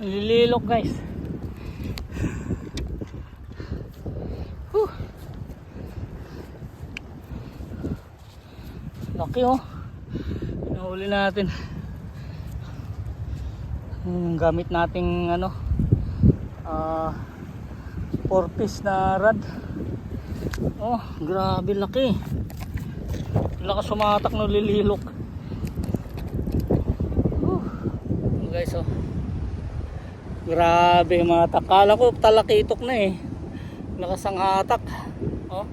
Nililok guys. Laki oh. Nahuli natin. Gamit nating ano, 4-piece na rod. Oh, grabe laki. Lakas sumatak no lililok. Guys oh. Grabe mga hatak. Kala ko talakitok na eh. Lakas ang hatak. Oh.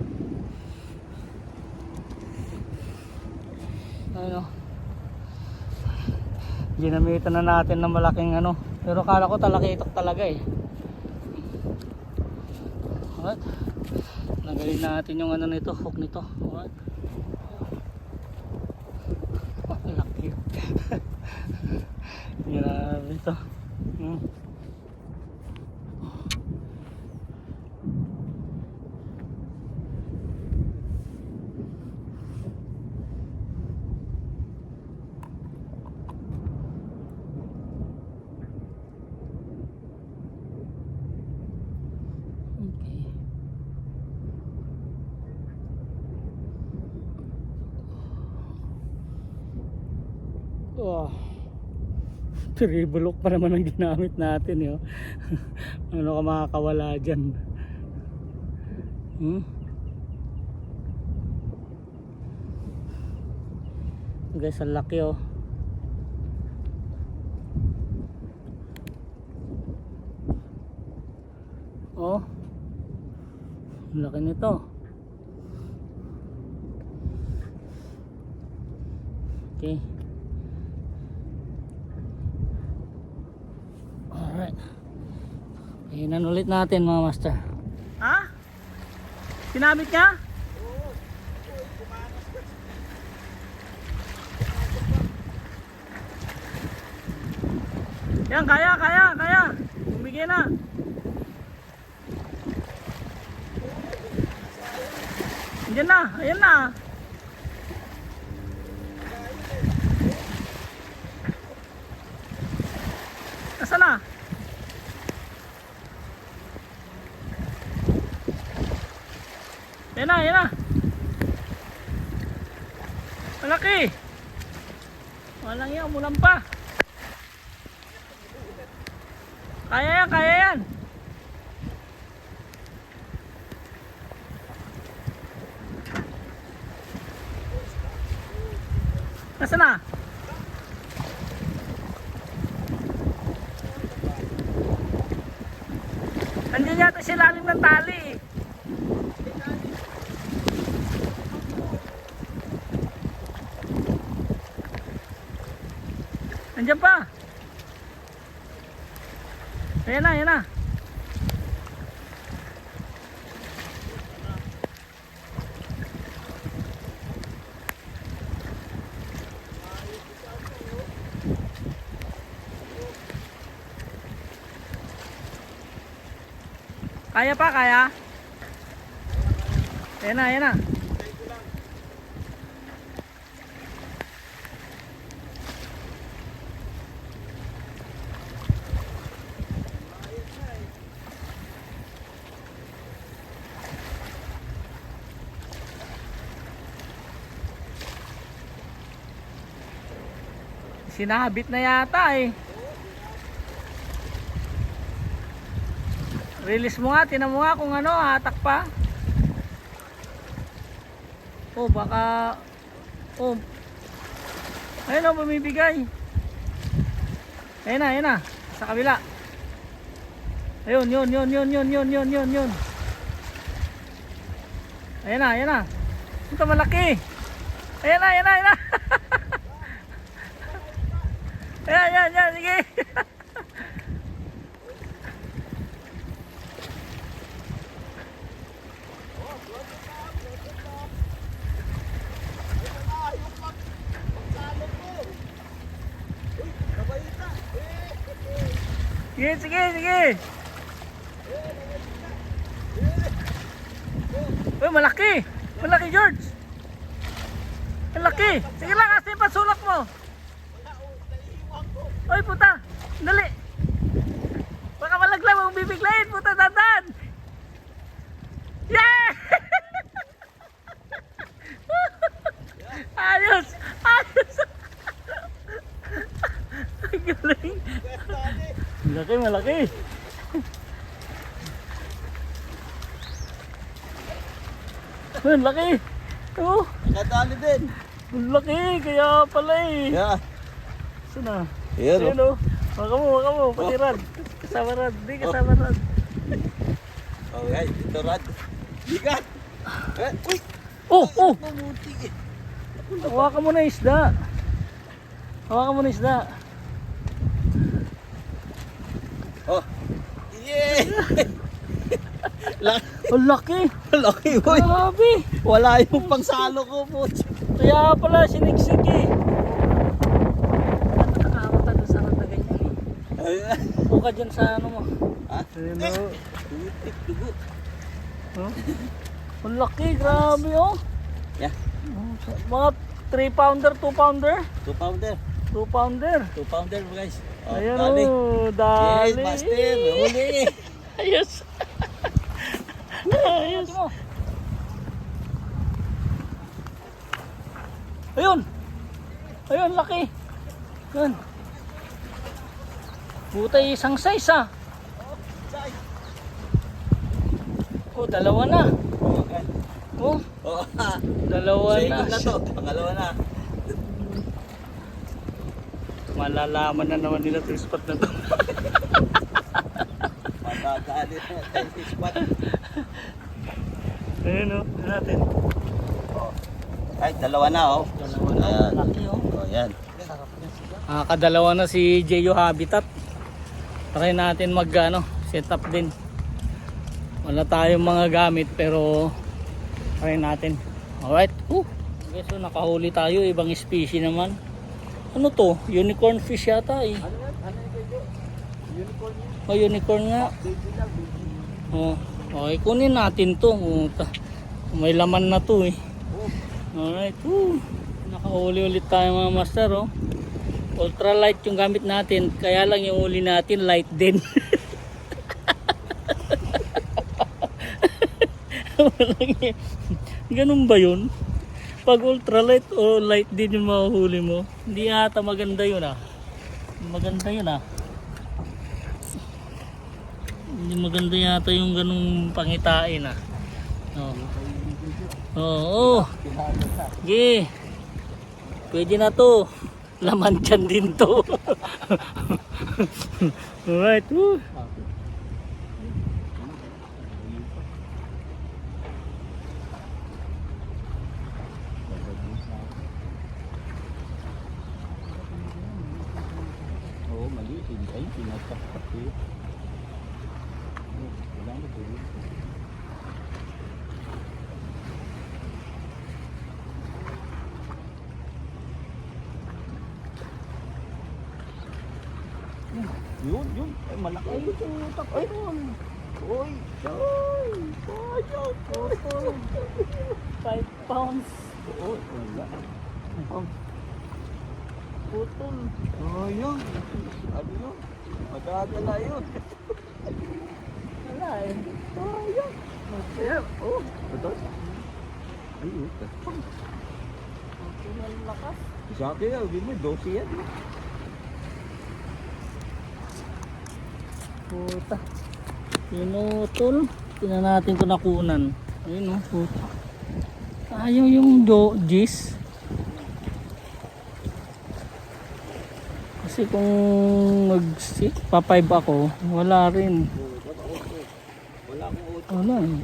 Ano. Ginamitan na natin ng malaking ano. Pero kala ko talakitok talaga eh. Alright. Nagalin natin yung ano nito, hook nito. Alright. Laki. Grabe ito. Oh, tribulok pa naman ang ginamit natin yo. Ano ka makakawala dyan? Guys, ang laki oh. Oh, ang laki nito. Okay. Alright. Inan ulit natin mga master. Ha? Sinabit niya? Oo. Yan, kaya. Bumigay na. Diyan na, ayan na. Nasaan na? Ayan na. Malaki. Walang yan, umulan pa. Kaya yan. Nasaan na? Andiyan yata sa ilalim ng tali. Andiyan pa. Ayan na. Kaya pa, kaya? Ayan na. Sinabit na yata eh. Release mo nga, tinan mo nga kung ano, hatak pa. Oh, baka ayun o, bumibigay. Ayun na, sa kabila. Ayun, yun. Ayun na. Ito malaki. Ayun na. Ayan, sige. Sige. Uy, malaki George. Malaki. Sige lang, kasi pasulak mo. Oy, puta. Dali. Malaki, malaki. Ang laki. Oh, Nakadali din. ang laki. Kaya pala eh. Yeah. Saan na? Ayan, Ayan o. Waka mo. Pati Rad. Kasama Rad. Di kasama Rad. Okay, ito Rad. Bigat. Uy! Oh! Mamuti eh. Hawakan mo na isda. Oh. Yeah! Ang laki. Laki boy. Grabe. Wala yung pangsalo ko po. Kaya pala siniksik eh. Nakakakata doon sa rata ganyan eh. Upo ka dyan sa ano mo. Ha? Ayun o. Tumitik, dugo. Huh? Ang laki, grabe oh. Yeah. Mga 3 pounder, 2 pounder. 2 pounder. 2 pounder. 2 pounder guys. Oh, Ayan dali. o, dali. Yes, master. Huli. Ayos. Ayos. Ayun, laki. Ayun. Buta isang size ah. Oh, dalawa na. Oh, Oh, dalawa na. second na to. Pangalawa na. Malalaman na naman nila itong spot na to. Matadali na tayo sa spot. Ayun o, natin. Oh. Ay, dalawa na oh. Dalawa na. Ayan. Laki oh. Oh, yan. Kadalawa na si Jeyo Habitat. Try natin mag set up din. Wala tayong mga gamit pero try natin. Alright. Okay, so nakahuli tayo. Ibang species naman. Ano to? Unicorn fish yata eh. Oh, unicorn nga. Oh, okay, kunin natin to. May laman na to eh. Alright. Nakahuli ulit tayo mga master oh. Ultralight yung gamit natin, kaya lang yung uli natin light din. Ganun ba yun? Pag ultralight o light din yung mahuhuli mo, hindi ata maganda yun ah. Maganda yun ah. Hindi maganda yata yung ganung pangitain ah. Oo. Okay. Pwede na to. Laman dyan din to. Alright. Oo, mali. Ay, pinagkakak eh. Wala na po yun. Yun. Ay, malaki. Ay, tutak. Ay, Uy. Ay, sayang. 5 pounds. Uy, wala. Putol. Sayang. Ano yun? Madaga na yun. Wala eh. Sayang. Ayan. Oh. Ito. Ay, ito. Ang lakas. Sa akin, sabi mo, 12 yan. Puta. Pinutol. Tingnan natin kung nakunan. Ayun oh, puta. Ayaw yung G's. Kasi kung pa-5 ako, wala rin. Wala eh.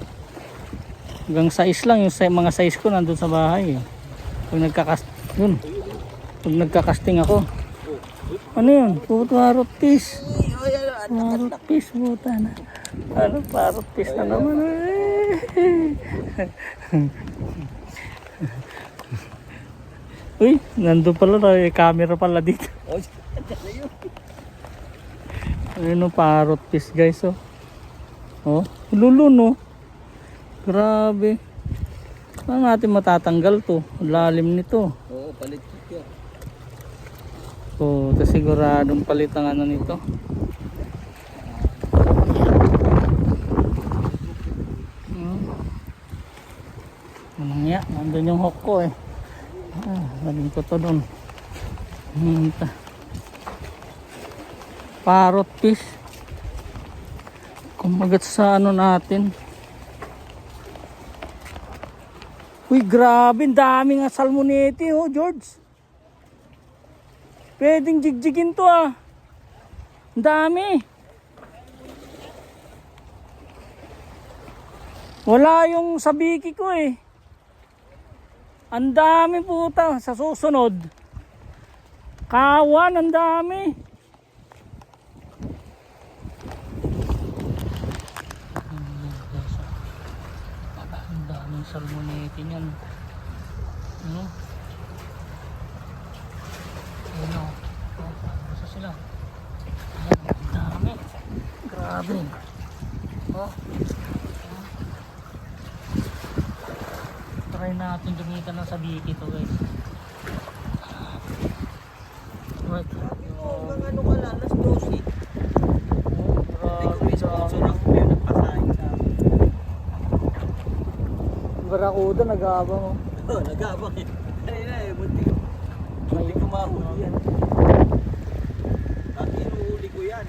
Hanggang size lang yung mga size ko nandun sa bahay eh. Pag nagkakasting ako. Ano yun? Puto harot fish. Harot fish, puta na. Ano, harot fish na naman Uy, nandun pala na camera pala dito. Ayun o, parrot fish guys oh. Oh, lulo no. Grabe. Paano natin matatanggal to? Lalim nito. Oo, palit ko. Oh, ito siguradong palit ang ano nito. Anong nga? Nandun yung hook ko eh. Galing ko to doon. Parrot fish. Kumagat sa ano natin. Uy, grabe, ang daming salmonete oh, George. Pwedeng jigjigin to ah. Ang dami. Wala yung sabiki ko eh. Ang dami puta. Sa susunod. Kawan, ang dami. Ang daming salmonete niyan. Ano? Ano? Basta sila. Ayan, ang dami. Grabe. Oh. Try natin gamitan ng sabiki to guys. What? Hanggang ano ka lang, alas 12. Hindi ko may sponsor Grabe. ako kaya nagpasahin sa akin. Barakuda nag-aabang oh. Oo, nag-aabang eh. Kanina eh, buti ko mahuli yan. At inuhuli ko yan.